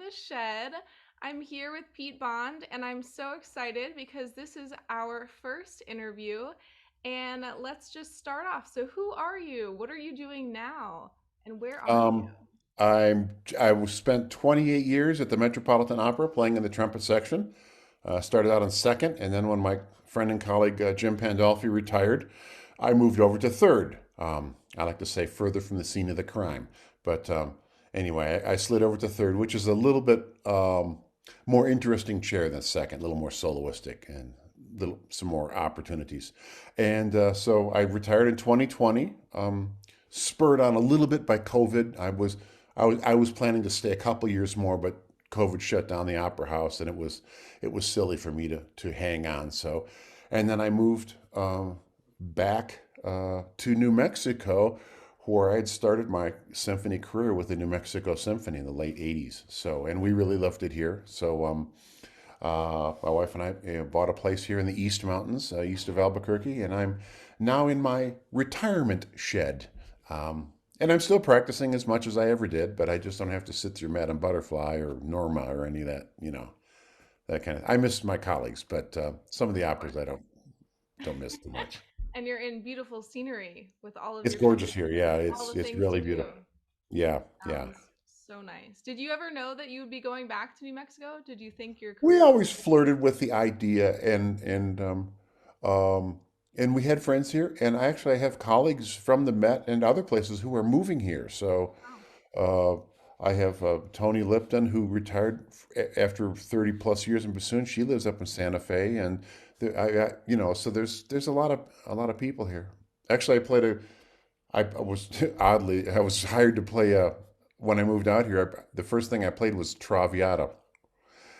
the Shed. I'm here with Pete Bond, and I'm so excited because this is our first interview. And let's just start off. So, who are you? What are you doing now? And where are you? Um, I was spent 28 years at the Metropolitan Opera playing in the trumpet section. Started out on second, and then when my friend and colleague Jim Pandolfi retired, I moved over to third. I like to say further from the scene of the crime, but anyway, I slid over to third, which is a little bit more interesting chair than second, a little more soloistic and some more opportunities. And so I retired in 2020. Spurred on a little bit by COVID. I was planning to stay a couple years more, but COVID shut down the opera house, and it was silly for me to hang on. So, and then I moved back to New Mexico, where I had started my symphony career with the New Mexico Symphony in the late '80s. So, and we really loved it here. So, my wife and I bought a place here in the East Mountains, east of Albuquerque, and I'm now in my retirement shed. And I'm still practicing as much as I ever did, but I just don't have to sit through Madame Butterfly or Norma or any of that, that kind of. I miss my colleagues, but some of the Of operas I course. don't miss too much. And you're in beautiful scenery with all of It's your kids, gorgeous here. Yeah, all it's the it's things to really do. beautiful. Yeah, yeah. Sounds so nice. Did you ever know that you would be going back to New Mexico? Did you think your We career would always flirted with the idea, um, and we had friends here, and I actually have colleagues from the Met and other places who are moving here. So wow. uh, I have Tony Lipton, who retired after 30 plus years in bassoon. She lives up in Santa Fe, and so there's a lot of people here. Actually, I was oddly I was hired to play when I moved out here. The first thing I played was Traviata.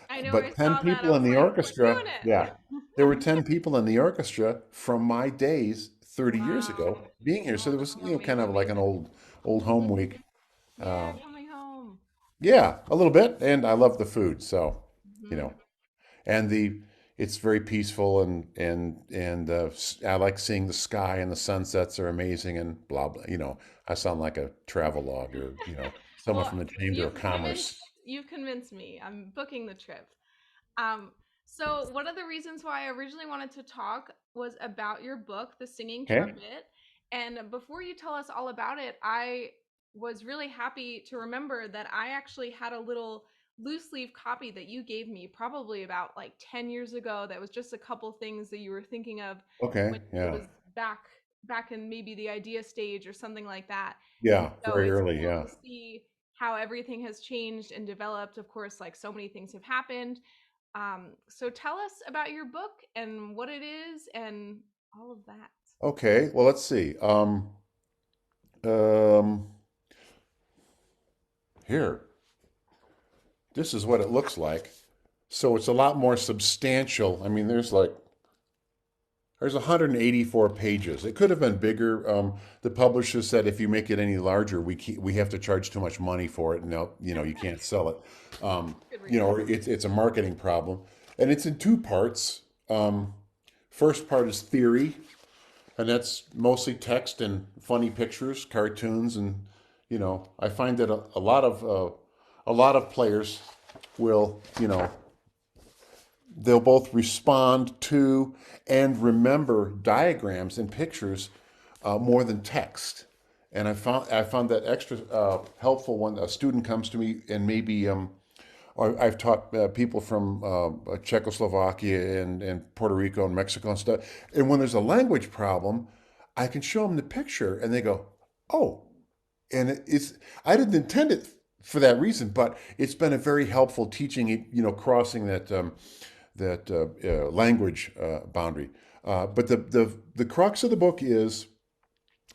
I know I But 10 saw that. I people in was the like, we're orchestra, doing yeah, it. there were 10 people in the orchestra from my days 30 years Wow. ago being here. So Oh, there was, that kind makes of like an amazing. old home week. Yeah, Uh, coming home. yeah, a little bit. And I love the food. So, you Hmm. know, and it's very peaceful and I like seeing the sky and the sunsets are amazing and blah, blah. I sound like a travel log or, someone Well, from the Chamber of you've Commerce. convinced me. I'm booking the trip. Um, so one of the reasons why I originally wanted to talk was about your book, The Singing Okay. Trumpet. And before you tell us all about it, I was really happy to remember that I actually had a little loose leaf copy that you gave me probably about like 10 years ago that was just a couple things that you were thinking of Okay. when it Yeah. was back in maybe the idea stage or something like that. And Yeah. so Very it's early. cool Yeah. to see how everything has changed and developed. Of course, like so many things have happened. So tell us about your book and what it is and all of that. Okay, well, let's see. Um, Here, this is what it looks like. So it's a lot more substantial. I mean, there's 184 pages. It could have been bigger. The publisher said if you make it any larger, we have to charge too much money for it, and you can't sell it. Good reason. It's a marketing problem, and it's in two parts. First part is theory, and that's mostly text and funny pictures, cartoons, and I find that a lot of players will they'll both respond to and remember diagrams and pictures more than text. And I found that extra helpful when a student comes to me and maybe or I've taught people from Czechoslovakia and Puerto Rico and Mexico and stuff. And when there's a language problem, I can show them the picture and they go, "Oh," and it's I didn't intend it for that reason, but it's been a very helpful teaching it, crossing that language boundary. But the crux of the book is,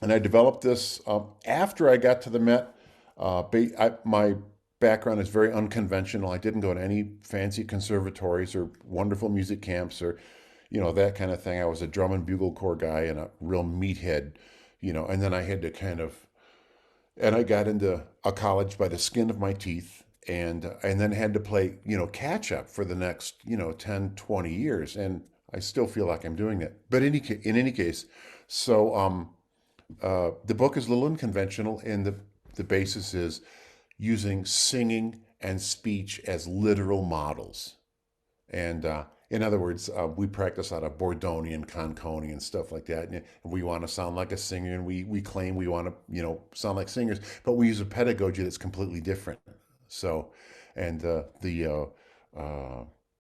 and I developed this after I got to the Met. My background is very unconventional. I didn't go to any fancy conservatories or wonderful music camps or, that kind of thing. I was a drum and bugle corps guy and a real meathead, and then I had to and I got into a college by the skin of my teeth and then had to play, catch up for the next, 10, 20 years. And I still feel like I'm doing that. But in any case, so the book is a little unconventional, and the basis is using singing and speech as literal models. And in other words, we practice out of Bordonian, Conconi, and stuff like that. And we want to sound like a singer, and we claim we want to, sound like singers, but we use a pedagogy that's completely different. So, and the